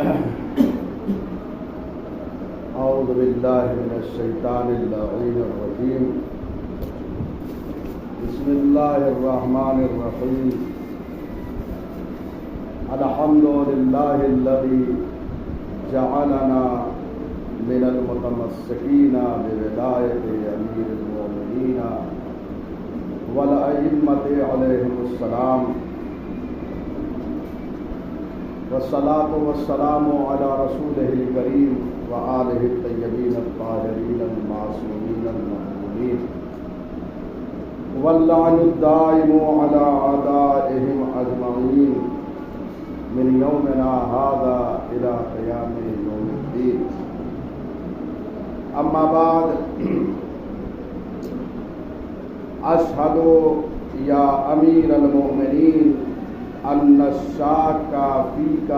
اعوذ باللہ من الشیطان اللعین الرجیم بسم اللہ الرحمن الرحیم الحمد للہ الذی جعلنا من المتمسکین بولایت امیر المؤمنین والائمۃ علیہم السلام والصلاة والسلام علی رسولہ الکریم وآلہ الطیبین الطاہرین المعصومین المقبولین واللعن الدائم علی اعدائہم اجمعین من یومنا ھذا الی قیام یوم الدین. اما بعد، اشہد یا امیر المؤمنین ان الشاک فیک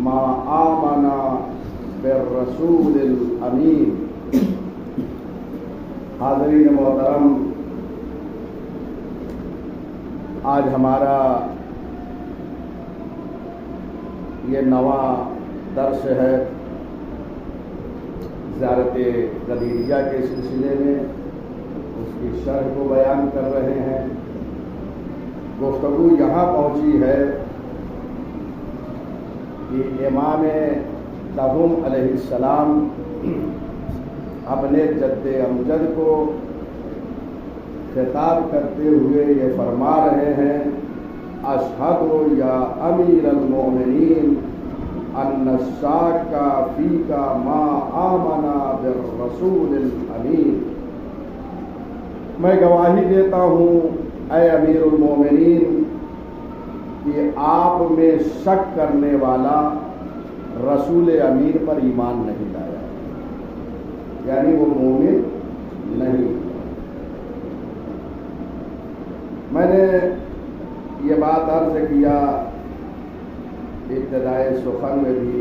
ما آمن بالرسول الامین. حاضرین محترم، آج ہمارا یہ نواں درس ہے زیارت قدیریہ کے سلسلے میں. اس کی شرح کو بیان کر رہے ہیں. گفتگو یہاں پہنچی ہے کہ امام دہم علیہ السلام اپنے جد امجد کو خطاب کرتے ہوئے یہ فرما رہے ہیں: اشہد یا امیر المؤمنین ان الشاک فیک ما آمن بالرسول الامین. میں گواہی دیتا ہوں اے امیر المومنین کہ آپ میں شک کرنے والا رسول امین پر ایمان نہیں لایا، یعنی وہ مومن نہیں. میں نے یہ بات عرض کیا ابتدائے سخن میں بھی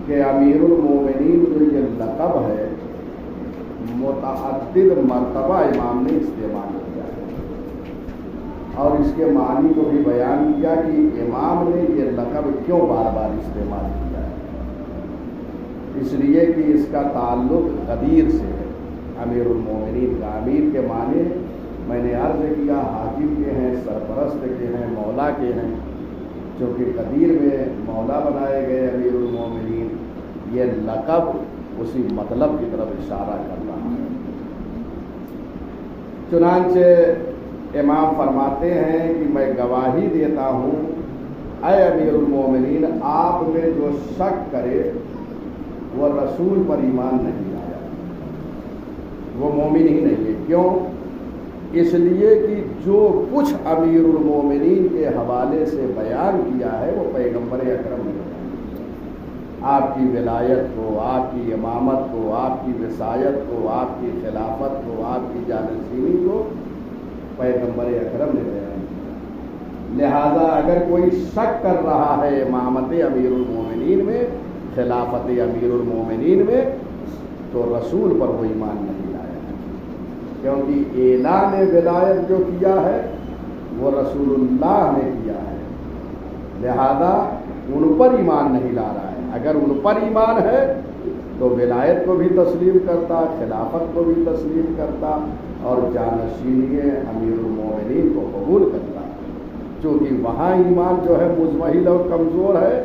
کہ امیر المومنین جو یہ لقب ہے متعدد مرتبہ امام نے استعمال کیا ہے، اور اس کے معنی کو بھی بیان کیا کہ امام نے یہ لقب کیوں بار بار استعمال کیا ہے. اس لیے کہ اس کا تعلق قدیر سے ہے، امیر المومنین کا. امیر کے معنی میں نے عرض کیا حاکم کے ہیں، سرپرست کے ہیں، مولا کے ہیں. چونکہ قدیر میں مولا بنائے گئے امیر المومنین، یہ لقب اسی مطلب کی طرف اشارہ کر رہا ہے. چنانچہ امام فرماتے ہیں کہ میں گواہی دیتا ہوں اے امیر المومنین، آپ میں جو شک کرے وہ رسول پر ایمان نہیں لایا، وہ مومن ہی نہیں ہے. کیوں؟ اس لیے کہ جو کچھ امیر المومنین کے حوالے سے بیان کیا ہے وہ پیغمبر اکرم نے آپ کی ولایت کو، آپ کی امامت کو، آپ کی وصایت کو، آپ کی خلافت کو، آپ کی جانشینی کو پیغمبر اکرم نے بیان کیا. لہذا اگر کوئی شک کر رہا ہے امامت امیر المومنین میں، خلافت امیر المومنین میں، تو رسول پر وہ ایمان نہیں لایا ہے. کیونکہ اعلان ولایت جو کیا ہے وہ رسول اللہ نے کیا ہے، لہذا ان پر ایمان نہیں لا رہا ہے. اگر ان پر ایمان ہے تو ولایت کو بھی تسلیم کرتا، خلافت کو بھی تسلیم کرتا، اور جانشینی امیر المومنین کو قبول کرتا. چونکہ وہاں ایمان جو ہے مزمحل اور کمزور ہے،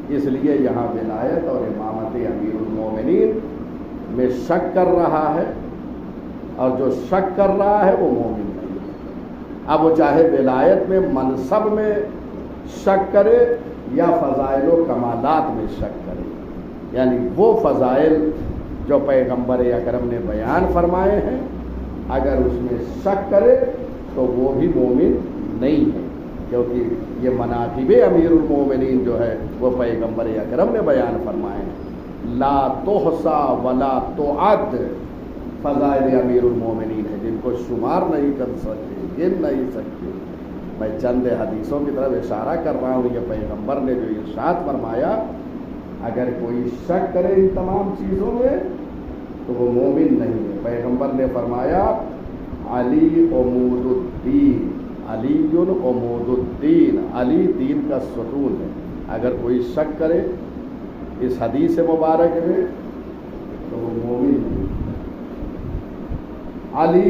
اس لیے یہاں ولایت اور امامت امیر المومنین میں شک کر رہا ہے، اور جو شک کر رہا ہے وہ مومن نہیں ہے. اب وہ چاہے ولایت میں منصب میں شک کرے یا فضائل و کمالات میں شک کرے، یعنی وہ فضائل جو پیغمبر اکرم نے بیان فرمائے ہیں اگر اس میں شک کرے تو وہ بھی مومن نہیں ہے. کیونکہ یہ مناقب امیر المومنین جو ہے وہ پیغمبر اکرم نے بیان فرمائے ہیں. لا تحصا ولا تعد فضائل امیر المومنین ہے، جن کو شمار نہیں کر سکتے، گن نہیں سکتے. میں چند حدیثوں کی طرف اشارہ کر رہا ہوں. یہ پیغمبر نے جو ارشاد فرمایا، اگر کوئی شک کرے ان تمام چیزوں میں تو وہ مومن نہیں ہے. پیغمبر نے فرمایا علی عمود الدین، علی عمود الدین، علی دین کا ستون ہے. اگر کوئی شک کرے اس حدیث مبارک میں تو وہ مومن نہیں۔ علی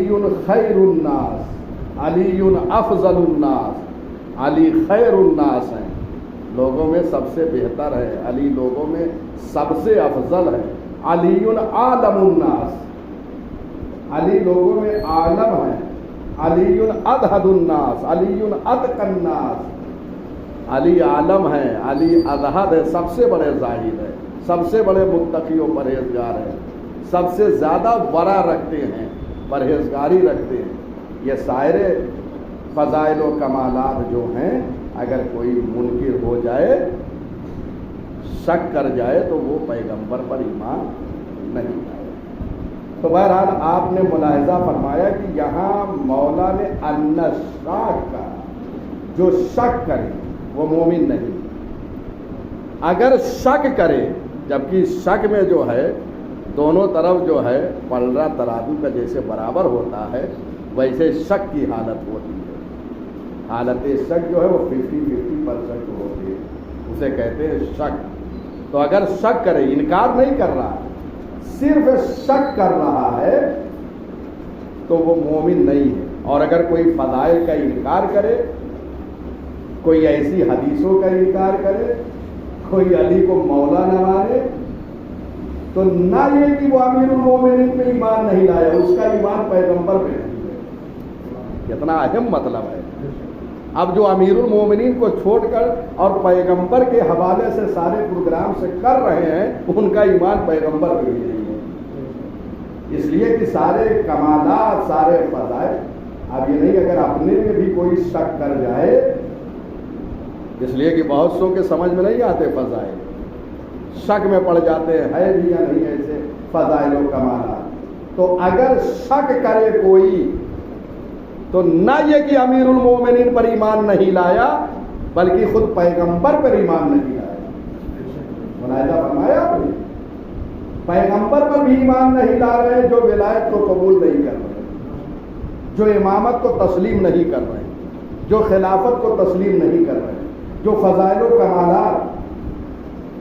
خیر الناس، علی افضل الناس، علی خیر الناس ہیں، لوگوں میں سب سے بہتر ہے، علی لوگوں میں سب سے افضل ہے۔ علی عالم الناس، علی لوگوں میں عالم ہے۔ علی ادہد الناس، علی اتقی الناس، علی عالم ہے، علی ادہد ہے، سب سے بڑے زاہد ہے، سب سے بڑے متقی و پرہیزگار ہیں، سب سے زیادہ ورع رکھتے ہیں، پرہیزگاری رکھتے ہیں۔ یہ سائر فضائل و کمالات جو ہیں اگر کوئی منکر ہو جائے، شک کر جائے تو وہ پیغمبر پر ایمان نہیں لائے۔ تو بہرحال آپ نے ملاحظہ فرمایا کہ یہاں مولا نے النشاک کا جو شک کرے وہ مومن نہیں۔ اگر شک کرے، جبکہ شک میں جو ہے دونوں طرف جو ہے پلڑا ترازو کا جیسے برابر ہوتا ہے، ویسے شک کی حالت ہوتی ہے۔ حالت شک جو ہے وہ 50-50% ہوتی ہے، اسے کہتے ہیں شک۔ تو اگر شک کرے، انکار نہیں کر رہا، صرف شک کر رہا ہے تو وہ مومن نہیں ہے۔ اور اگر کوئی فضائل کا انکار کرے، کوئی ایسی حدیثوں کا انکار کرے، کوئی علی کو مولا نہ مانے، تو نہ یہ کہ وہ امیر المومنین پہ ایمان نہیں لایا، اس کا ایمان پیغمبر پہ نہیں ہے۔ کتنا اہم مطلب ہے۔ اب جو امیر المومنین کو چھوڑ کر اور پیغمبر کے حوالے سے سارے پروگرام سے کر رہے ہیں، ان کا ایمان پیغمبر پہ بھی نہیں ہے۔ اس لیے کہ سارے کمالات، سارے فضائل، اب یہ نہیں اگر اپنے میں بھی کوئی شک کر جائے، اس لیے کہ بہت سو کے سمجھ میں نہیں آتے فضائل، شک میں پڑ جاتے ہیں ہے بھی یا نہیں ایسے فضائل و کمالات۔ تو اگر شک کرے کوئی تو نہ یہ کہ امیر المومنین پر ایمان نہیں لایا، بلکہ خود پیغمبر پر ایمان نہیں لایا۔ ملاحظہ فرمایا آپ نے، پیغمبر پر بھی ایمان نہیں لا رہے جو ولایت کو قبول نہیں کر رہے، جو امامت کو تسلیم نہیں کر رہے، جو خلافت کو تسلیم نہیں کر رہے، جو فضائل و کمالات،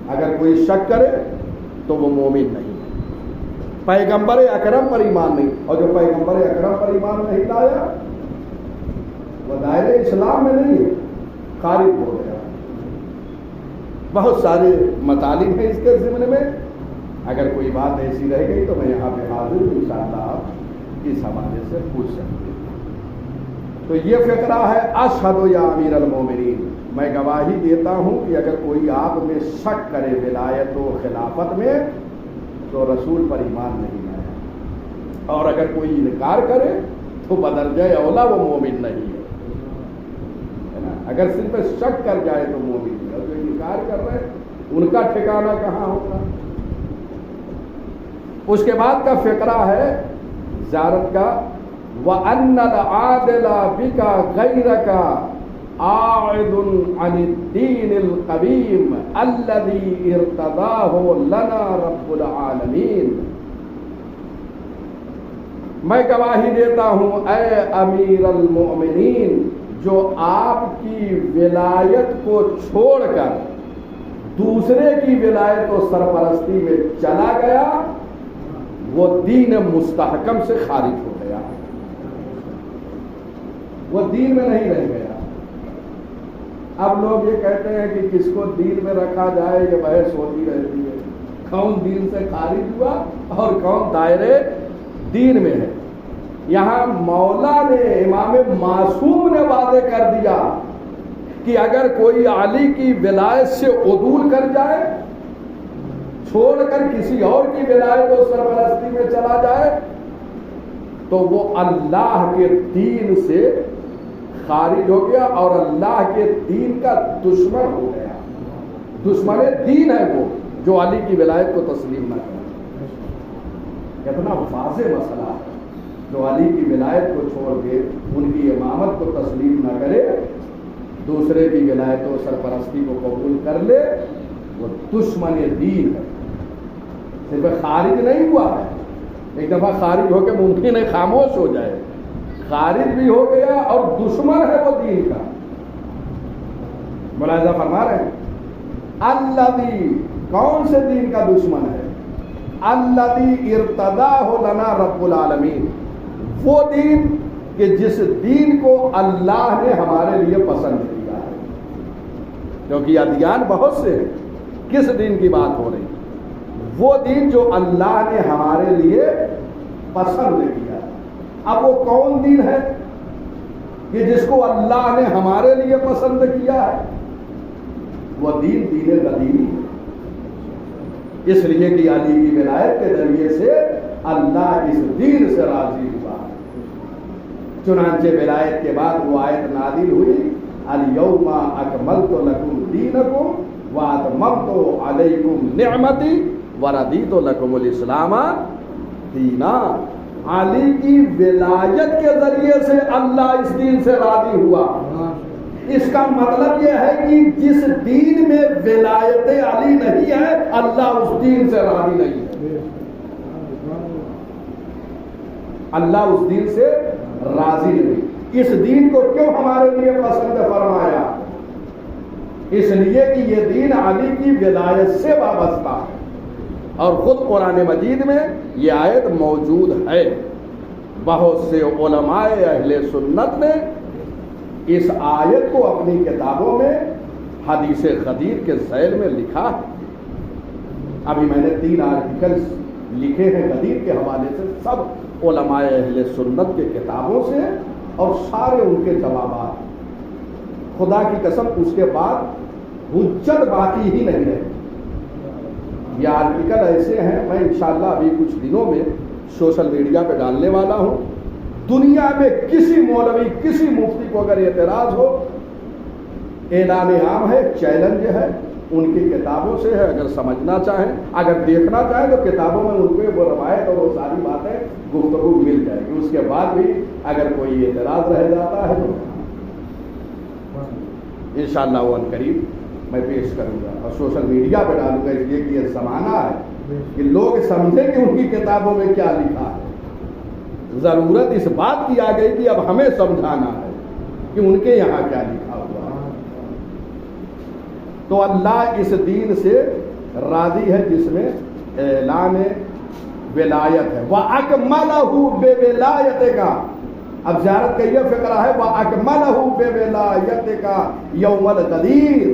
اگر کوئی شک کرے تو وہ مومن نہیں ہے۔ پیغمبر اکرم پر ایمان نہیں، اور جو پیغمبر اکرم پر ایمان نہیں لایا وہ دائرے اسلام میں نہیں ہے، خارج ہو گیا۔ بہت سارے مطالب ہیں اس کے ضمن میں، اگر کوئی بات ایسی رہ گئی تو میں یہاں پہ حاضر ہوں، انشاءاللہ آپ اس حوالے سے پوچھ سکتے ہیں۔ تو یہ فقرہ ہے اشہد یا امیر المومنین، میں گواہی دیتا ہوں کہ اگر کوئی آپ میں شک کرے ولایت و خلافت میں تو رسول پر ایمان نہیں لایا، اور اگر کوئی انکار کرے تو بدرجہ اولا وہ مومن نہیں ہے۔ اگر صرف شک کر جائے تو مومن ہے، اور جو انکار کر رہے ان کا ٹھکانہ کہاں ہوگا۔ اس کے بعد کا فقرہ ہے زیارت کا، وَأَنَّ الْعَادِلَ بِكَ غَيْرَكَ عَائِدٌ عَنِ الدِّينِ الْقَوِيمِ الَّذِي ارْتَضَاهُ لَنَا رَبُّ الْعَالَمِينَ۔ میں گواہی دیتا ہوں اے امیر المؤمنین، جو آپ کی ولایت کو چھوڑ کر دوسرے کی ولایت و سرپرستی میں چلا گیا، وہ دین مستحکم سے خارج ہو گیا، وہ دین میں نہیں رہ گیا۔ اب لوگ یہ کہتے ہیں کہ کس کو دین میں رکھا جائے، یہ بحث ہوتی رہتی ہے، کون دین سے خارج ہوا اور کون دائرے دین میں ہے۔ یہاں مولا نے، امام معصوم نے وعدے کر دیا کہ اگر کوئی علی کی ولایت سے عدول کر جائے، چھوڑ کر کسی اور کی ولایت و سرپرستی میں چلا جائے، تو وہ اللہ کے دین سے خارج ہو گیا اور اللہ کے دین کا دشمن ہو گیا۔ دشمن دین ہے وہ جو علی کی ولایت کو تسلیم نہ کرے۔ کتنا واضح مسئلہ ہے، جو علی کی ولایت کو چھوڑ کے ان کی امامت کو تسلیم نہ کرے، دوسرے کی ولایت و سرپرستی کو قبول کر لے، وہ دشمن دین ہے۔ صرف خارج نہیں ہوا ہے، ایک دفعہ خارج ہو کے ممکن ہے خاموش ہو جائے، خارج بھی ہو گیا اور دشمن ہے وہ دین کا۔ ملاحظہ فرما رہے ہیں، الذی، کون سے دین کا دشمن ہے؟ الذی ارتضاہ لنا رب العالمین، وہ دین کہ جس دین کو اللہ نے ہمارے لیے پسند کیا ہے. کیونکہ ادیان بہت سے ہیں، کس دین کی بات ہو رہی؟ وہ دین جو اللہ نے ہمارے لیے پسند کیا ہے. اب وہ کون دین ہے کہ جس کو اللہ نے ہمارے لیے پسند کیا ہے؟ وہ دین غدیری ہے. اس لیے کہ علی کی ولایت کے ذریعے سے اللہ اس دین سے راضی ہوا. چنانچہ ولایت کے بعد وہ آیت نازل ہوئی، الیوم اکملت لکم دینکم واتممت علیکم نعمتی وردیت لکم الاسلام دینا. علی کی ولایت کے ذریعے سے اللہ اس دین سے راضی ہوا. اس کا مطلب یہ ہے کہ جس دین میں ولایت علی نہیں ہے اللہ اس دین سے راضی نہیں ہے. اللہ اس دین سے راضی نہیں. اس دین کو کیوں ہمارے لیے پسند فرمایا؟ اس لیے کہ یہ دین علی کی ولایت سے وابستہ ہے. اور خود قرآن مجید میں یہ آیت موجود ہے. بہت سے علماء اہل سنت نے اس آیت کو اپنی کتابوں میں حدیث غدیر کے ذیل میں لکھا ہے. ابھی میں نے 3 آرٹیکلز لکھے ہیں غدیر کے حوالے سے، سب علماء اہل سنت کے کتابوں سے، اور سارے ان کے جوابات. خدا کی قسم اس کے بعد حجت باقی ہی نہیں رہی. یہ آرٹیکل ایسے ہیں، میں انشاءاللہ ابھی کچھ دنوں میں سوشل میڈیا پہ ڈالنے والا ہوں. دنیا میں کسی مولوی، کسی مفتی کو اگر اعتراض ہو، اعلان عام ہے، چیلنج ہے، ان کی کتابوں سے ہے. اگر سمجھنا چاہیں، اگر دیکھنا چاہیں تو کتابوں میں ان کو وہ روایت اور وہ ساری باتیں گفتگو مل جائے گی. اس کے بعد بھی اگر کوئی اعتراض رہ جاتا ہے تو انشاءاللہ وہ عنقریب میں پیش کروں گا اور سوشل میڈیا پہ ڈالوں گا. اس لیے کہ یہ زمانہ ہے کہ لوگ سمجھیں کہ ان کی کتابوں میں کیا لکھا ہے. ضرورت اس بات کی آ گئی کہ اب ہمیں سمجھانا ہے کہ ان کے یہاں کیا لکھا ہوا ہے. تو اللہ اس دین سے راضی ہے جس میں اعلان ولایت ہے. وَأَكْمَلَهُ بِوِلَایَتِكَ. اب زیارت کا یہ فقرہ ہے، وَأَكْمَلَهُ بِوِلَایَتِكَ یوم القدیر.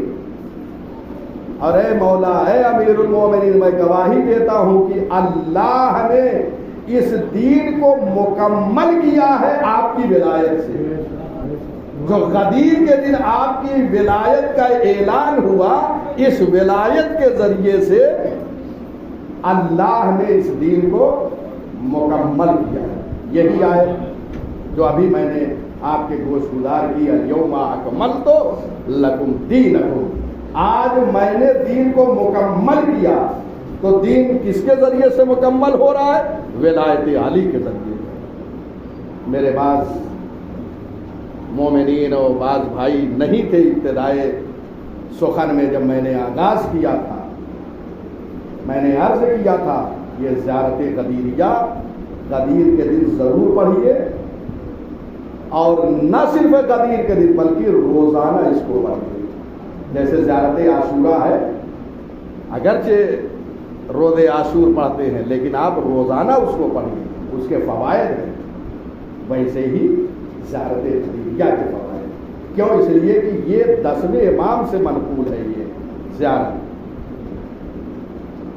اور اے مولا، اے امیر المومنین، میں گواہی دیتا ہوں کہ اللہ نے اس دین کو مکمل کیا ہے آپ کی ولایت سے. جو غدیر کے دن آپ کی ولایت کا اعلان ہوا، اس ولایت کے ذریعے سے اللہ نے اس دین کو مکمل کیا ہے. یہی آیت جو ابھی میں نے آپ کے گوش گزار کی، الیوم اکملت لکم دینکم. آج میں نے دین کو مکمل کیا. تو دین کس کے ذریعے سے مکمل ہو رہا ہے؟ ولایت علی کے ذریعے. میرے بعض مومنین اور بعض بھائی نہیں تھے ابتدائے سخن میں جب میں نے آغاز کیا تھا. میں نے عرض کیا تھا یہ زیارت غدیریہ غدیر کے دن ضرور پڑھیے، اور نہ صرف غدیر کے دن بلکہ روزانہ اس کو پڑھیے. جیسے زیارت عاشورہ ہے، اگرچہ روز عاشور پڑھتے ہیں لیکن آپ روزانہ اس کو پڑھیے، اس کے فوائد ہیں. ویسے ہی زیارت غدیریہ کے فوائد. کیوں؟ اس لیے کہ یہ 10ویں امام سے منقول ہے. یہ زیارت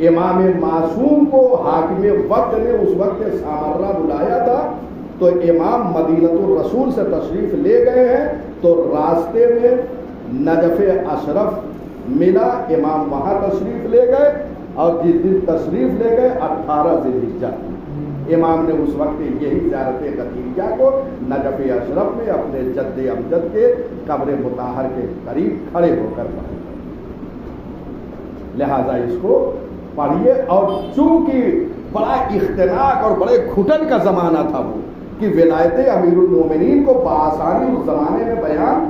امام معصوم کو حاکم وقت نے اس وقت سامرہ بلایا تھا، تو امام مدینۃ الرسول سے تشریف لے گئے ہیں. تو راستے میں نجف اشرف ملا، امام وہاں تشریف لے گئے، اور جس دن تشریف لے گئے 18 ذی الحجہ، امام نے اس وقت یہی زیارت غدیریہ کو نجف اشرف میں اپنے جد امجد کے قبر مطہر کے قریب کھڑے ہو کر پڑھا. لہذا اس کو پڑھیے. اور چونکہ بڑا اختناق اور بڑے گھٹن کا زمانہ تھا وہ، کہ ولایت امیر المومنین کو بآسانی اس زمانے میں بیان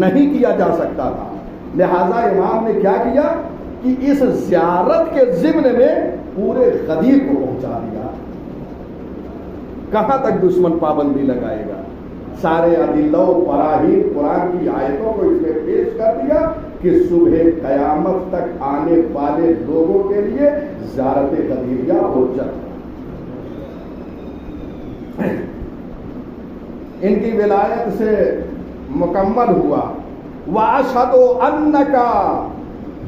نہیں کیا جا سکتا تھا، لہذا امام نے کیا کیا کہ اس زیارت کے ضمن میں پورے غدیر کو پہنچا دیا. کہاں تک دشمن پابندی لگائے گا؟ سارے ادلہ و براہین قرآن کی آیتوں کو اس میں پیش کر دیا کہ صبح قیامت تک آنے والے لوگوں کے لیے زیارت قدیریہ حجت ہے۔ ان کی ولایت سے مکمل ہوا۔ وَأَشْهَدُ أَنَّكَ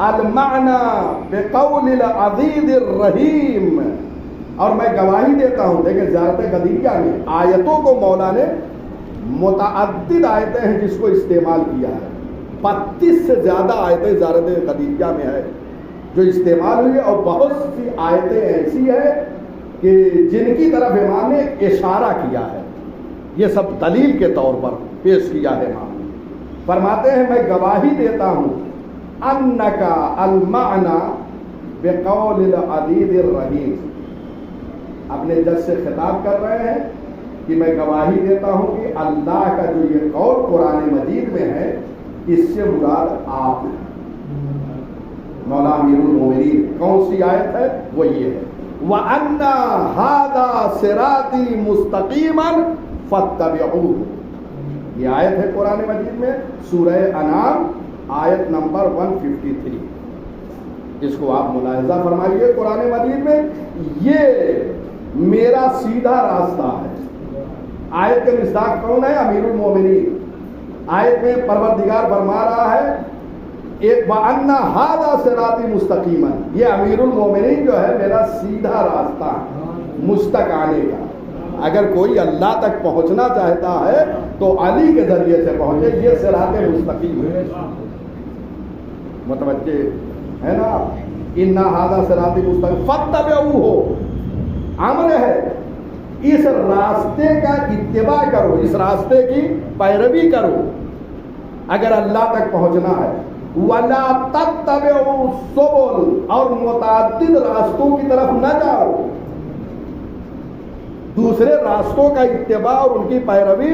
الْمَعْنَى بِقَوْلِ الْعَزِيزِ الرَّحِيمِ، اور میں گواہی دیتا ہوں، دیکھیں زیارت قدیریہ میں آیتوں کو مولا نے متعدد آیتیں ہیں جس کو استعمال کیا ہے، 32 سے زیادہ آیتیں زیارت قدیریہ میں ہے جو استعمال ہوئی، اور بہت سی آیتیں ایسی ہیں کہ جن کی طرف امام نے اشارہ کیا ہے، یہ سب دلیل کے طور پر پیش کیا ہے۔ امام فرماتے ہیں میں گواہی دیتا ہوں انکا المعنی بقول العزیز الرحیم، اپنے جج سے خطاب کر رہے ہیں کہ میں گواہی دیتا ہوں کہ اللہ کا جو یہ قول قرآن مجید میں ہے اس سے مراد آپ ہیں مولا امیر المومنین۔ کون سی آیت ہے؟ وہ یہ ہے وَأَنَّ هَذَا صِرَاطِي مُسْتَقِيمًا فَاتَّبِعُوهُ، یہ آیت ہے قرآن مجید میں سورہ انعام آیت نمبر 153۔ اس کو آپ ملاحظہ فرمائیے، قرآن مجید میں یہ میرا سیدھا راستہ ہے۔ آیت کے مصداق کون ہے؟ امیر المومنین۔ آیت میں پروردگار فرما رہا ہے ایک وَأَنَّ هَذَا صِرَاطِي مُسْتَقِيمًا، یہ امیر المومنین جو ہے میرا سیدھا راستہ ہے مستق آنے کا۔ اگر کوئی اللہ تک پہنچنا چاہتا ہے تو علی کے ذریعے سے پہنچے، یہ صراط مستقیم ہے۔ متوجہ ہے نا؟ اِنَّ هَذَا صِرَاطِي مُسْتَقِيمًا فَاتَّبِعُوهُ، امر ہے اس راستے کا اتباع کرو، اس راستے کی پیروی کرو اگر اللہ تک پہنچنا ہے۔ وَلَا تَتَّبِعُوا السُّبُلَ، اور متعدد راستوں کی طرف نہ جاؤ، دوسرے راستوں کا اتباع اور ان کی پیروی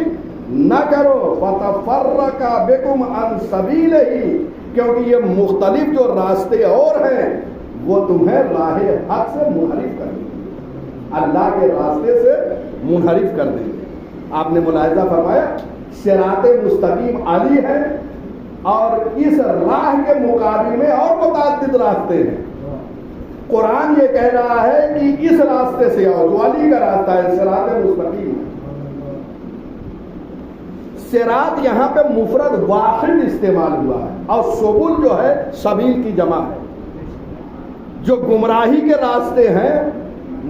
نہ کرو۔ فَتَفَرَّقَ بِكُمْ عَنْ سَبِيلِهِ، کیونکہ یہ مختلف جو راستے اور ہیں وہ تمہیں راہ حق سے منحرف کر دیں گے، اللہ کے راستے سے منحرف کر دیں گے۔ آپ نے ملاحظہ فرمایا صراط مستقیم علی ہے، اور اس راہ کے مقابل میں اور متعدد راستے ہیں۔ قرآن یہ کہہ رہا ہے کہ اس راستے سے آؤ جو علی کا راستہ ہے، صراط مستقیم۔ صراط یہاں پہ مفرد واحد استعمال ہوا ہے، اور سبل جو ہے سبیل کی جمع ہے۔ جو گمراہی کے راستے ہیں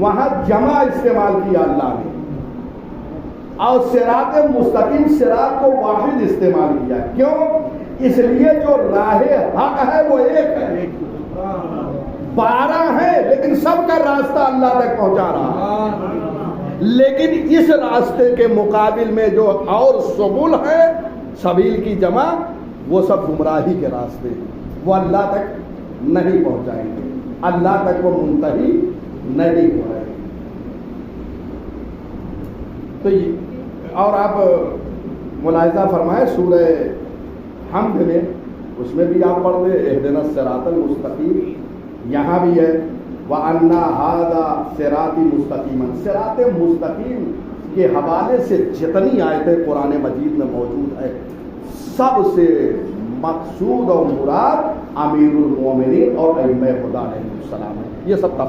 وہاں جمع استعمال کیا اللہ نے، اور صراط مستقیم صراط کو واحد استعمال کیا۔ کیوں؟ اس لیے جو راہ حق ہے وہ ایک ہے، 12 ہے لیکن سب کا راستہ اللہ تک پہنچا رہا ہے، لیکن اس راستے کے مقابل میں جو اور سبل ہے، سبیل کی جمع، وہ سب گمراہی کے راستے ہیں، وہ اللہ تک نہیں پہنچائیں گے، اللہ تک وہ منتہی نہیں ہو رہے۔ تو اور آپ ملاحظہ فرمائیں سورہ حمد میں، اس میں بھی آپ پڑھ لیں اہدنا الصراط المستقیم، یہاں بھی ہے وَأَنَّ هَذَا صِرَاطِي مُسْتَقِيمًا۔ صراط مستقیم کے حوالے سے جتنی آیتیں قرآن مجید میں موجود ہے سب سے مقصود اور مراد امیر المومنین اور ائمہ خدا علیہ السلام ہے۔ یہ سب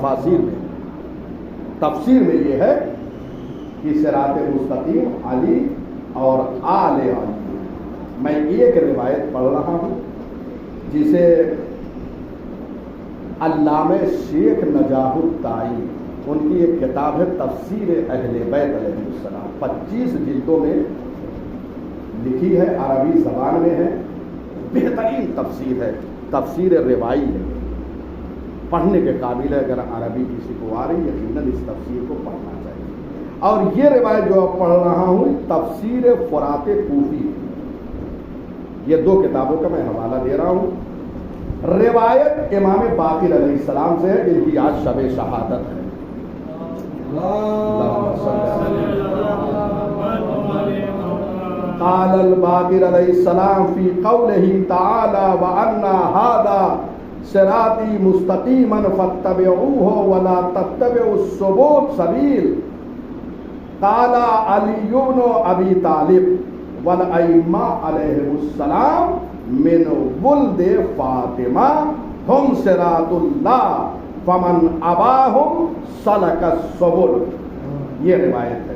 تفسیر میں یہ ہے کہ صراط مستقیم علی اور آل علی۔ میں ایک روایت پڑھ رہا ہوں جسے علامہ شیخ نجاح الطائی، ان کی ایک کتاب ہے تفسیر اہل بیت علیہ السلام، 25 جلدوں میں لکھی ہے، عربی زبان میں ہے، بہترین تفسیر ہے، تفسیر روائی ہے، پڑھنے کے قابل ہے۔ اگر عربی کسی کو آ رہی یقیناً اس تفسیر کو پڑھنا چاہیے۔ اور یہ روایت جو اب پڑھ رہا ہوں تفسیر فرات کوفی، یہ 2 کتابوں کا میں حوالہ دے رہا ہوں۔ روایت امام باقر علیہ السلام سے ہے جن کی آج شب شہادت ہے۔ قال الباقر علیہ السلام فی قولہ تعالی وَأَنَّ هَذَا صِرَاطِي مُسْتَقِيمًا فَاتَّبِعُوهُ وَلَا تَتَّبِعُوا السُّبُلَ سبیل۔ قال علی بن ابی طالب والائمہ علیہ السلام من ولد فاطمہ ہم صراط اللہ فمن اباہم سلک السبل. یہ روایت ہے.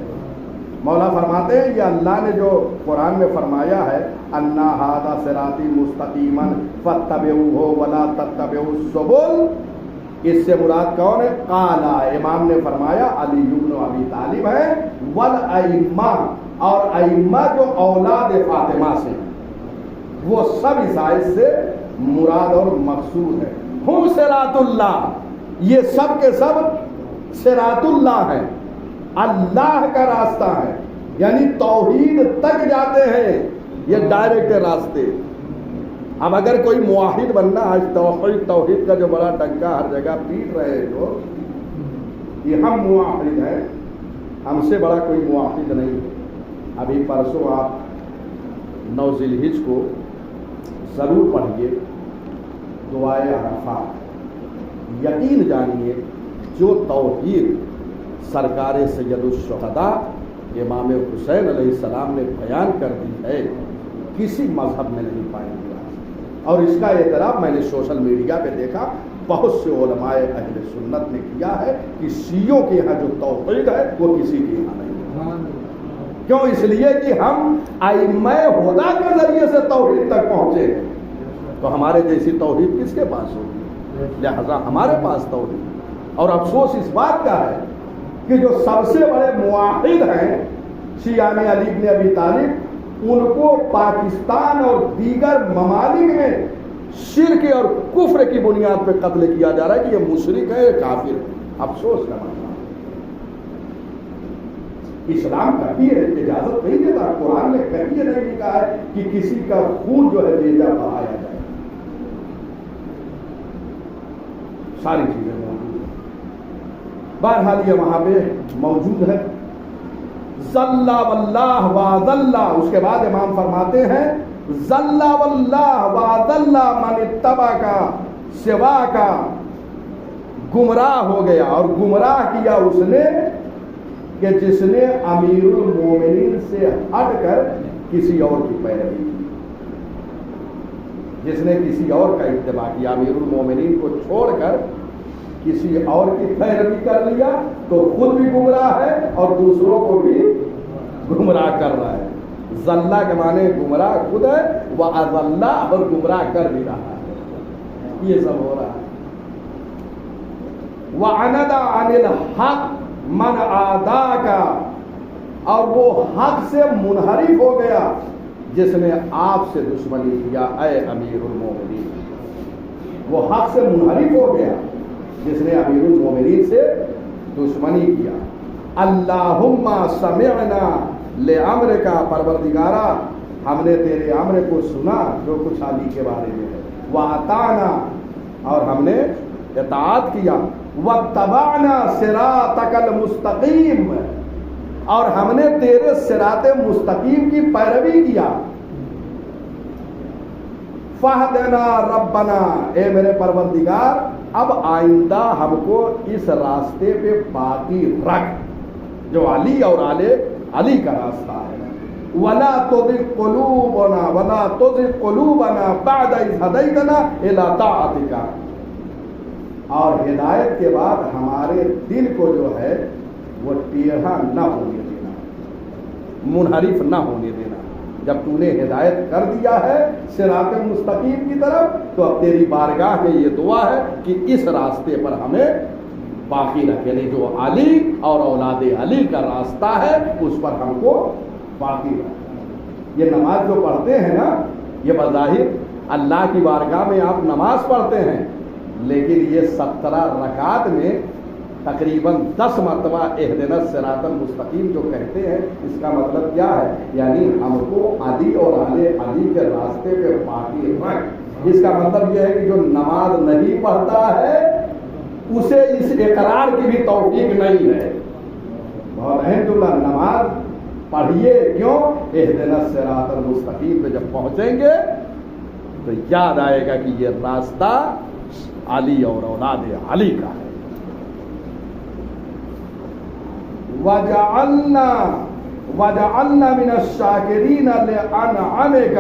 مولا فرماتے ہیں یہ اللہ نے جو قرآن میں فرمایا ہے انا ھذا صراطی مستقیما فاتبعوہ ولا تتبعوا السبل، اس سے مراد کون ہے؟ قالا، امام نے فرمایا علی بن ابی طالب ہے، والائمہ، اور ائمہ جو اولاد فاطمہ سے وہ سب اس آیت سے مراد اور مقصود ہے. ہم صراط اللہ، یہ سب کے سب صراط اللہ ہیں، اللہ کا راستہ ہے، یعنی توحید تک جاتے ہیں، یہ ڈائریکٹ راستے. اب اگر کوئی موحد بننا، آج توحید کا جو بڑا ڈنکا ہر جگہ پیٹ رہے ہیں جو یہ ہم موحد ہیں، ہم سے بڑا کوئی موحد نہیں ہے. ابھی پرسوں آپ 9 ذی الحجہ کو ضرور پڑھیے دعائے عرفات. یقین جانیے جو توحید سرکار سید الشہداء امام حسین علیہ السلام نے بیان کر دی ہے کسی مذہب میں نہیں پائیں گے. اور اس کا اعتراف میں نے سوشل میڈیا پہ دیکھا بہت سے علماء اہل سنت نے کیا ہے کہ شیعوں کے یہاں جو توحید ہے وہ کسی کے یہاں نہیں ہے. کیوں؟ اس لیے کہ ہم ائمہ ہدیٰ کے ذریعے سے توحید تک پہنچے ہیں، تو ہمارے جیسی توحید کس کے پاس ہوگی؟ لہذا ہمارے پاس توحید. اور افسوس اس بات کا ہے کہ جو سب سے بڑے موحد ہیں شیعہ علی بن ابی طالب، ان کو پاکستان اور دیگر ممالک میں شرک اور کفر کی بنیاد پہ قتل کیا جا رہا ہے کہ یہ مشرک ہے، یہ کافر ہے. افسوس کا معاملہ. اسلام کبھی اجازت نہیں دیتا، قرآن نے کبھی نہیں لکھا ہے کہ کسی کا خون جو ہے بیجا بہایا جائے. ساری چیزیں موجود ہیں. بہرحال یہ وہاں پہ موجود ہے. ذل واللہ وذل، اس کے بعد امام فرماتے ہیں ذل واللہ وذل من اتبع کا سوا کا، گمراہ ہو گیا اور گمراہ کیا اس نے کہ جس نے امیر المومنین سے ہٹ کر کسی اور کی پیروی کی، جس نے کسی اور کا اتباع کیا، امیر المومنین کو چھوڑ کر کسی اور کی پیروی کر لیا تو خود بھی گمراہ ہے اور دوسروں کو بھی گمراہ کر رہا ہے. ذلہ کے معنی گمراہ خود ہے، وَأَضَلَّ، اور گمراہ کر بھی رہا ہے. یہ سب ہو رہا ہے. وَعَنَدَ عَنِ الْحَقِّ مَنْ عَادَاكَ، اور وہ حق سے منحرف ہو گیا جس نے آپ سے دشمنی کیا اے امیر المومنین. وہ حق سے منحرف ہو گیا جس نے امیر المومنین سے دشمنی کیا. اللہم سمعنا لعمرک، پروردگارا ہم نے تیرے امر کو سنا جو کچھ علی کے بارے میں ہے. وَأَطَعْنَا، اور ہم نے اطاعت کیا. وَاتَّبَعْنَا صِرَاطَكَ الْمُسْتَقِيمَ، اور ہم نے تیرے صراط مستقیم کی پیروی کیا. فَاهْدِنَا رَبَّنَا، اے میرے پروردگار اب آئندہ ہم کو اس راستے پہ باقی رکھ جو علی اور علی کا راستہ ہے. وَلَا تُزِغْ قُلُوبَنَا وَلَا تُزِغْ قُلُوبَنَا بَعْدَ إِذْ هَدَيْتَنَا إِلَىٰ طَاعَتِكَ، اور ہدایت کے بعد ہمارے دل کو جو ہے وہ ٹیڑھا نہ ہونے دینا، منحرف نہ ہونے دینا. جب تو نے ہدایت کر دیا ہے صراط مستقیم کی طرف تو اب تیری بارگاہ میں یہ دعا ہے کہ اس راستے پر ہمیں باقی رکھے، یعنی جو علی اور اولاد علی کا راستہ ہے اس پر ہم کو باقی رکھے. یہ نماز جو پڑھتے ہیں نا، یہ بظاہر اللہ کی بارگاہ میں آپ نماز پڑھتے ہیں، لیکن یہ 17 رکعات میں تقریباً 10 مرتبہ اہدنا الصراط المستقیم جو کہتے ہیں، اس کا مطلب کیا ہے؟ یعنی ہم کو علی اور علی کے راستے پہ باقی رکھ. اس کا مطلب یہ ہے کہ جو نماز نہیں پڑھتا ہے اسے اس اقرار کی بھی توفیق نہیں ہے. بہت اہم جملہ، نماز پڑھیے. کیوں؟ اہدنا الصراط المستقیم پہ جب پہنچیں گے تو یاد آئے گا کہ یہ راستہ علی اور اولاد علی کا ہے. وَجَعَلْنَا مِنَ الشَّاكِرِينَ لِأَنْعَمِكَ،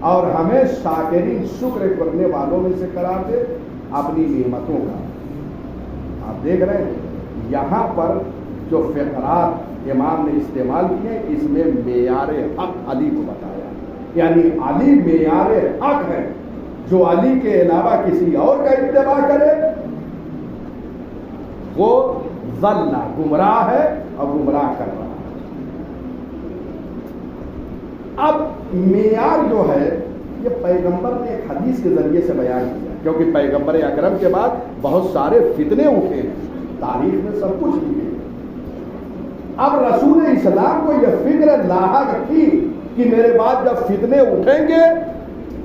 اور ہمیں شاکرین شکر کرنے والوں میں سے قرار دے اپنی نعمتوں کا۔ آپ دیکھ رہے ہیں یہاں پر جو فقرات امام نے استعمال کیے اس میں معیار حق علی کو بتایا، یعنی علی معیار حق ہے، جو علی کے علاوہ کسی اور کا اتباع کرے وہ ضل گمراہ ہے اور گمراہ کر رہا ہے۔ اب معیار جو ہے یہ پیغمبر نے ایک حدیث کے ذریعے سے بیان کیا، کیونکہ پیغمبر اکرم کے بعد بہت سارے فتنے اٹھے ہیں، تاریخ میں سب کچھ لکھے۔ اب رسول اسلام کو یہ فکر لاحق تھی کہ میرے بعد جب فتنے اٹھیں گے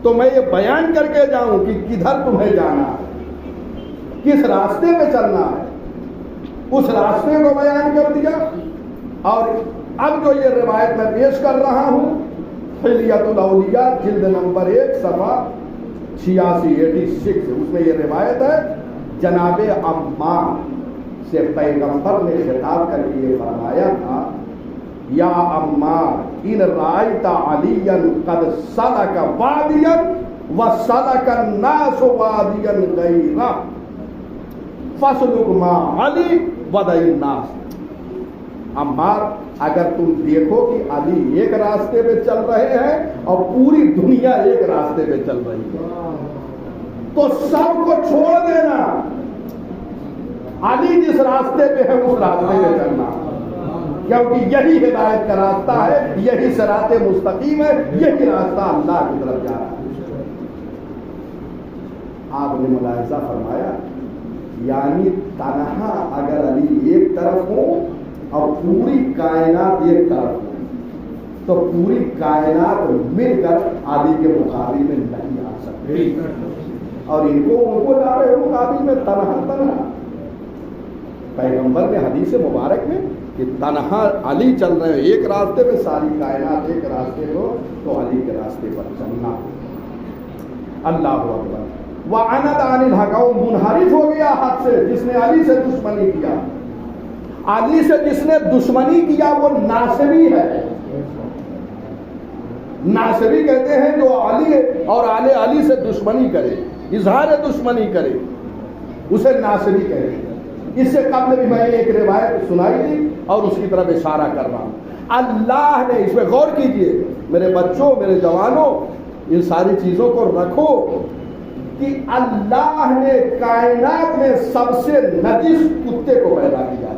تو میں یہ بیان کر کے جاؤں کہ کدھر تمہیں جانا ہے، کس راستے پہ چلنا ہے، اس راستے کو بیان کر دیا۔ اور اب جو یہ روایت میں پیش کر رہا ہوں حلیۃ الاولیاء جلد نمبر 1 صفحہ 86 اس میں یہ روایت ہے، جناب عمار سے پیغمبر نے خطاب کر کے یہ فرمایا تھا، یا عمار ان رأیت علیا قد سلک وادیا وسلک الناس وادیا غیرہ فاسلک ما علی ودع الناس۔ عمار اگر تم دیکھو کہ علی ایک راستے پہ چل رہے ہیں اور پوری دنیا ایک راستے پہ چل رہی ہے تو سب کو چھوڑ دینا، علی جس راستے پہ ہے اس راستے پہ چلنا، کیونکہ یہی ہدایت کا راستہ ہے، یہی صراط مستقیم ہے، یہی راستہ اللہ کی طرف جا رہا ہے۔ آپ نے ملاحظہ فرمایا یعنی تنہا اگر علی ایک طرف ہو اور پوری کائنات ایک طرف ہو تو پوری کائنات مل کر علی کے مقابل میں نہیں آ سکتی، اور ان کو لا رہے ہو مقابل میں تنہا۔ پیغمبر نے حدیث مبارک میں کہ تنہا علی چل رہے ہیں ایک راستے پہ، ساری کائنات ایک راستے کو، تو علی کے راستے پر چلنا۔ اللہ اکبر۔ وَعَنَدَ عَنِ الْحَقِّ، منحرف ہو گیا حق سے جس نے علی سے دشمنی کیا۔ علی سے جس نے دشمنی کیا وہ ناصبی ہے۔ ناصبی کہتے ہیں جو علی اور آل علی سے دشمنی کرے، اظہار دشمنی کرے، اسے ناصبی کہتے ہیں۔ اس سے قبل بھی میں نے ایک روایت سنائی تھی اور اس کی طرف اشارہ کر رہا ہوں۔ اللہ نے، اس پہ غور کیجئے میرے بچوں، میرے جوانوں، ان ساری چیزوں کو رکھو کہ اللہ نے کائنات میں سب سے نجس کتے کو پیدا کیا۔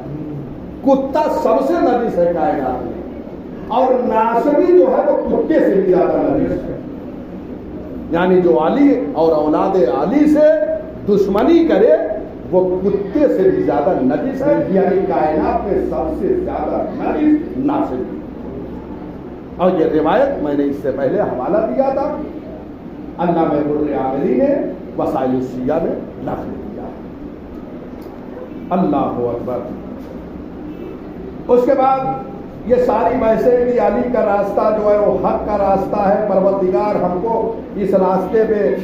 کتا سب سے نجس ہے کائنات میں، اور ناصبی جو ہے وہ کتے سے بھی زیادہ نجس ہے، یعنی جو علی اور اولاد علی سے دشمنی کرے وہ کتے سے بھی زیادہ نجس ہے، یعنی کائنات میں سب سے زیادہ نجس ناصبی۔ اور یہ روایت میں نے اس سے پہلے حوالہ دیا تھا، علامہ عامری نے وسائل الشیعہ میں نقل کیا۔ اللہ اکبر۔ اس کے بعد یہ ساری بحثیں کہ علی کا راستہ جو ہے وہ حق کا راستہ ہے، پروردگار ہم کو اس راستے پہ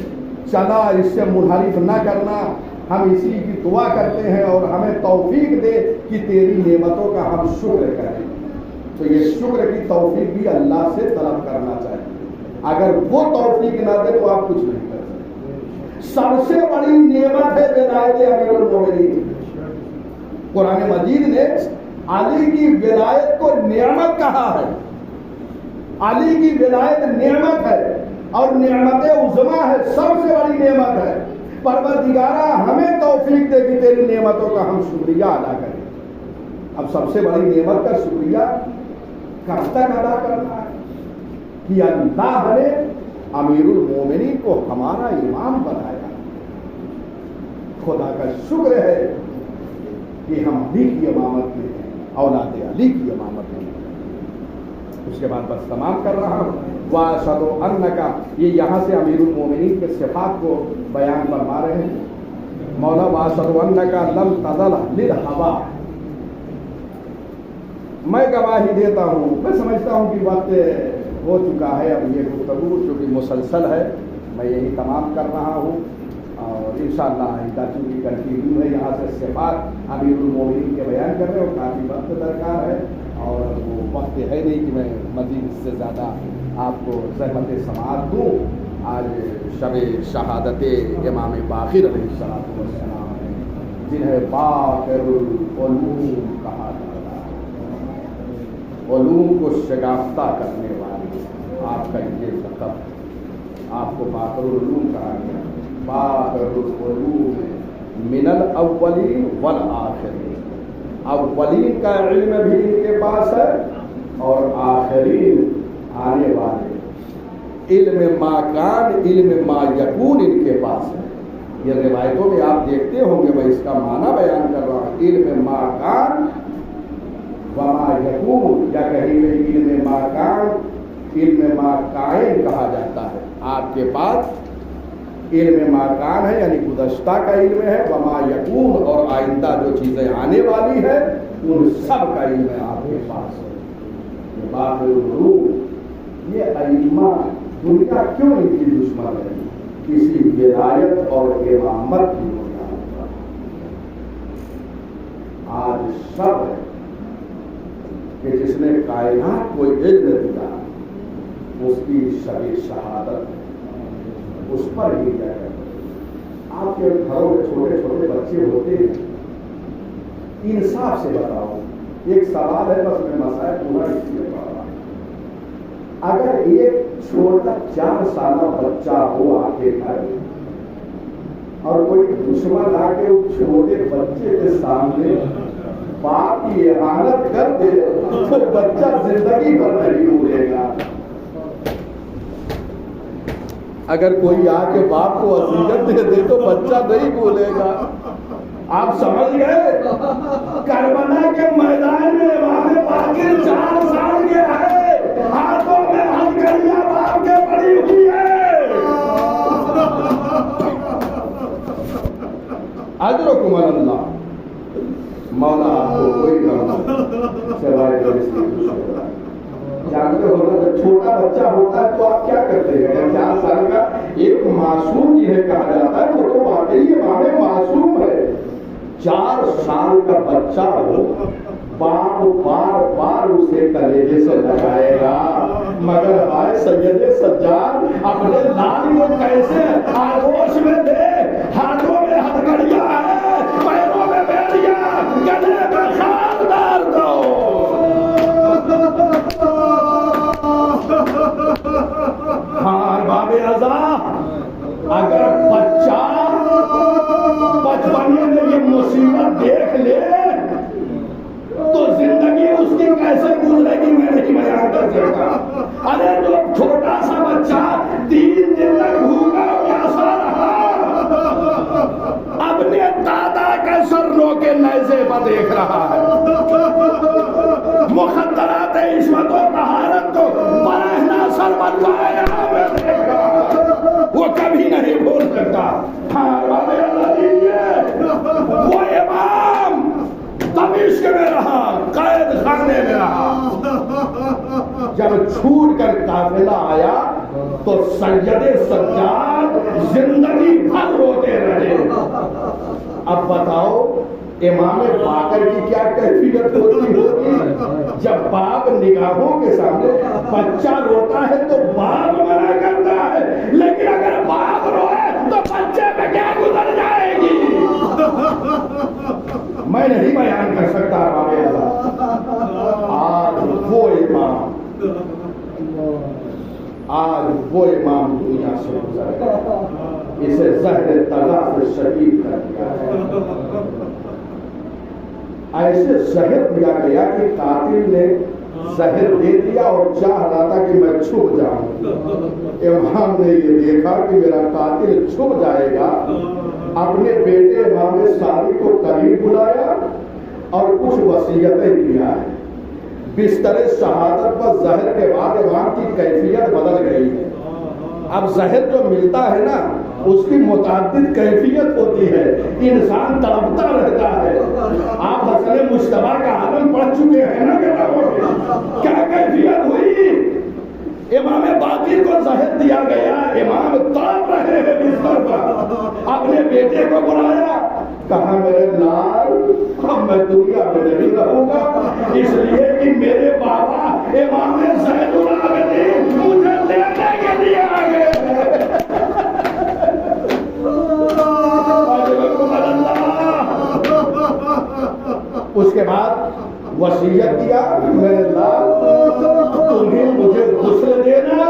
چلا، اس سے منحرف نہ کرنا، ہم اسی کی دعا کرتے ہیں اور ہمیں توفیق دے کہ تیری نعمتوں کا ہم شکر کریں۔ تو یہ شکر کی توفیق بھی اللہ سے طلب کرنا چاہیے، اگر وہ توفیق نہ دے تو آپ کچھ نہیں کر سکتے۔ سب سے بڑی نعمت ہے ولایت امیر المومنین۔ قرآن مجید نے علی کی ولایت کو نعمت کہا ہے، علی کی ولایت نعمت ہے اور نعمت عظمیٰ ہے، سب سے بڑی نعمت ہے۔ پروردگارہ ہمیں توفیق دے کہ تیری نعمتوں کا ہم شکریہ ادا کریں۔ اب سب سے بڑی نعمت کا شکریہ کب تک ادا کرنا ہے کہ اللہ نے امیر المومنین کو ہمارا امام بنایا۔ خدا کا شکر ہے کہ ہم علی کی امامت میں ہیں، اولاد علی کی امامت میں ہیں۔ اس کے بعد بس تمام کر رہا ہوں۔ وَأَشْهَدُ أَنَّكَ، یہ یہاں سے امیر المومنین کے صفات کو بیان فرما رہے ہیں مولا۔ وَأَشْهَدُ أَنَّكَ لَمْ تَزَلْ لِلْهَوَىٰ، میں گواہی دیتا ہوں، میں سمجھتا ہوں کہ وقت ہو چکا ہے، اب یہ گفتگو چونکہ مسلسل ہے میں یہی تمام کر رہا ہوں، اور انشاءاللہ آئندہ چونکہ کنٹینیو ہے، یہاں سے صفات امیر المومنین کے بیان کر رہے ہیں اور کافی وقت درکار ہے، اور وہ وقت ہے نہیں کہ میں مزید اس سے زیادہ آپ کو زحمت سماعت دوں. آج شب شہادت امام باقر علیہ السلام ہے، جنہیں باقر العلوم کہا جاتا ہے. علوم کو شگافتہ کرنے والی آپ کا یہ لقب، آپ کو باقر العلوم کہا گیا. باقر العلوم من الاولین والآخرین، اولین کا علم بھی ان کے پاس ہے اور آخرین آنے والے علم ما کان علم ما یکون ان کے پاس ہے. یہ روایتوں میں آپ دیکھتے ہوں گے، میں اس کا معنی بیان کر رہا ہوں. علم ما کان وما یکون، یا کہیں میں علم ما کان علم ما کائن کہا جاتا ہے. آپ کے پاس علم ما کان ہے یعنی گزشتہ کا علم ہے، وما یکون اور آئندہ جو چیزیں آنے والی ہے ان سب کا علم آپ کے پاس ہے. یہ باقر العلوم، یہ ائمہ دنیا کیوں ان کی دشمن ہے؟ کسی ولایت اور امامت کی بنیاد پر. آج سب ہے کہ جس نے کائنات کو علم دیا اس کی شب شہادت اس پر ہی کیا ہے. آپ کے گھروں میں چھوٹے چھوٹے بچے ہوتے ہیں، انصاف سے بتاؤ، ایک سوال ہے بس میں مسائل پورا اس لیے پڑھ رہا ہوں. اگر ایک چھوٹا 4 سالہ بچہ ہو آپ کے گھر اور کوئی دشمن آ کے اس چھوٹے بچے کے سامنے باپ کی اہانت کر دے تو بچہ زندگی بھر نہیں بھولے گا. اگر کوئی آ کے باپ کو اذیت دے دے تو بچہ نہیں بھولے گا. آپ سمجھ گئے؟ کربلا کے میدان میں امام باقر 4 سال کے ہے، ہاتھوں میں ہتھکڑیاں باپ کے پڑی ہوئی ہے. اجرکم اللہ، مولا آپ کو کوئی کام سوائے جانتے ہو نا. جب چھوٹا بچہ ہوتا ہے تو آپ کیا کرتے ہیں؟ 4 سال کا ایک معصوم جنہیں کہا جاتا ہے وہ تو واقعی امام معصوم ہے. 4 سال کا بچہ ہو، باپ بار بار اسے کلیجے سے لگائے گا، مگر آئے سید سجاد اپنے لال کو کیسے آغوش میں دے. ہاتھوں میں ہتھکڑیاں ہے، پیروں میں بیڑیاں، گلے میں خاردار دو. ہاں باب ازا، اگر بچہ بچپنے میں یہ مصیبت دیکھ لے تو زندگی اس کی کیسے گزرے گی میں نہیں بیان کر سکتا. ارے جو چھوٹا سا بچہ 3 دن تک بھوکا پیاسا رہا، اپنے دادا کے سر رو کے نیزے پر دیکھ رہا ہے. مخدرات عصمت و طہارت کو برہنہ سر بنوایا میں دیکھ رہا ہے، وہ کبھی نہیں بھول سکتا. ہاں وہ امام دمشق میں رہا، قید خانے میں رہا. جب چھوٹ کر قافلہ آیا تو سید سجاد زندگی بھر روتے رہے. اب بتاؤ امام باقر کی کیا کیفیت ہوتی ہوگی جب باپ نگاہوں کے سامنے بچہ روتا ہے تو باپ منع کرتا ہے، لیکن اگر باپ روئے تو بچے پہ کیا گزر جائے گی. میں نہیں بیان کر سکتا. آج وہ امام دنیا سے گزر گیا، اسے زہر تلف شدید کر دیا ہے. ایسے زہر دیا گیا کہ قاتل نے زہر دے دیا اور چاہ رہا تھا کہ میں چھپ جاؤں. امام نے یہ دیکھا کہ میرا قاتل چھپ جائے گا، اپنے بیٹے امام صادق کو قریب بلایا اور کچھ وصیتیں کیا ہے. بستر شہادت پر زہر کے بعد امام کی کیفیت بدل گئی ہے. اب زہر جو ملتا ہے نا اس کی متعدد کیفیت ہوتی ہے، انسان تڑپتا رہتا ہے. آپ حسن مجتبیٰ کا عالم پڑھ چکے ہیں نا کتابوں. کیا کیفیت ہوئی؟ امام باقر کو زہر دیا گیا، امام تڑپ رہے ہیں بستر پر. اپنے بیٹے کو بلایا، کہا میرے لال اب میں دنیا میں نہیں رہوں گا، اس لیے کہ میرے بابا امام زین العابدین مجھے لینے کے لیے آ گئے ہیں۔ اس کے بعد وصیت کیا میرے لال تمہیں مجھے غسل دینا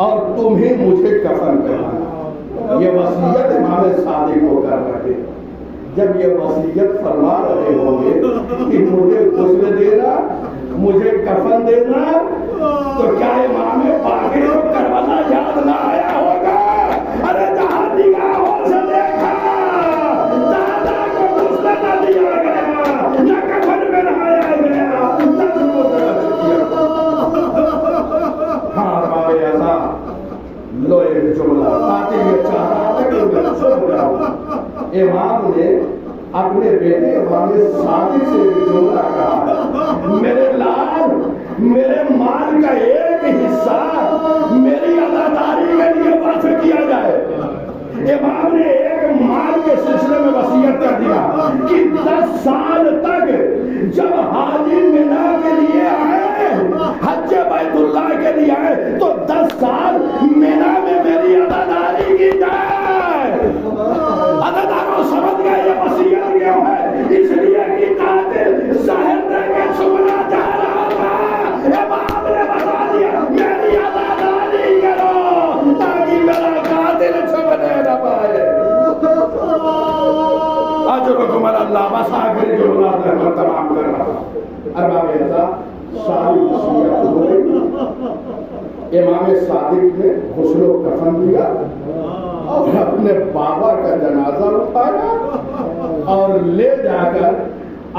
اور تمہیں مجھے کفن پہنانا۔ یہ وصیت امام صادق کو کر رہے، جب یہ وصیت فرما رہے ہوں گے کہ مجھے غسل دینا مجھے کفن دینا، تو کیا امام باقر کو کربلا یاد نہ آیا ہوگا؟ ارے جہاں نگاہوں سے دیکھا دادا کو غسل نہ دیا گیا، نہ کفن میں نہایا گیا، ہاں بابے ایسا لو ایک جملہ تاکہ یہ چاہ رہا تھا کہ میں چھوڑ رہا ہوں۔ امام نے اپنے بیٹے امام صادق سے ایک جملہ کہا، میرے لال میرے مال کا ایک حصہ میری عزاداری کے لیے وقف کیا جائے۔ امام نے ایک مال کے سلسلے میں وصیت کر دیا کہ 10 سال تک جب حاجی مینا کے لیے آئے، حج بیت اللہ کے لیے آئے، تو 10 سال مینا میں میری عزاداری کی جائے۔ عزاداروں سمجھ گئے یہ وصیت کیوں ہے؟ اس لیے کہ قاتل ظاہر دے کے چھپنا چاہ رہا تھا۔ امام نے بتا دیا میری عزاداری کرو تاکہ میرا قاتل چھپنے نہ پائے۔ اجرکم اللہ، بس آخری جملہ میں تمام کر رہا ہوں۔ ارباب اعزاز ساری وصیت ہوئی، امام صادق نے غسل و کفن دیا اور اپنے بابا کا جنازہ اٹھایا اور لے جا کر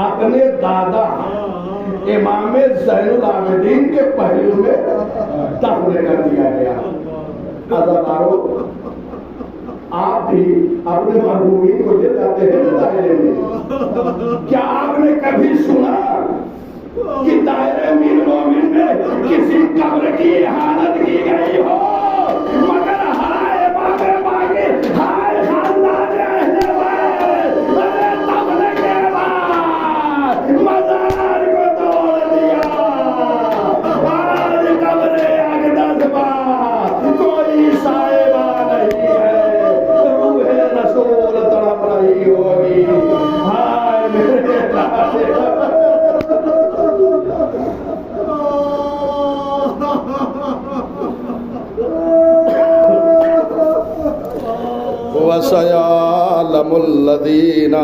اپنے دادا امام زین العابدین کے پہلو میں دفن کر دیا گیا۔ عزاداروں آپ بھی اپنے مرحومین کو لے جاتے ہیں دائرے میں، کیا آپ نے کبھی سنا کہ دائرے مین مومن میں کسی قبر کی احانت کی گئی ہو؟ مگر ہائے بابے باقی، ہائے خاندان اہل بیت، ارے دفن کے بعد مزار کو توڑ دیا، آج قبر اقدس پر کوئی صاحبہ نہیں ہے، روح رسول تڑپ رہی ہوگی۔ ہائے میرے وَسَيَعْلَمُ الَّذِينَ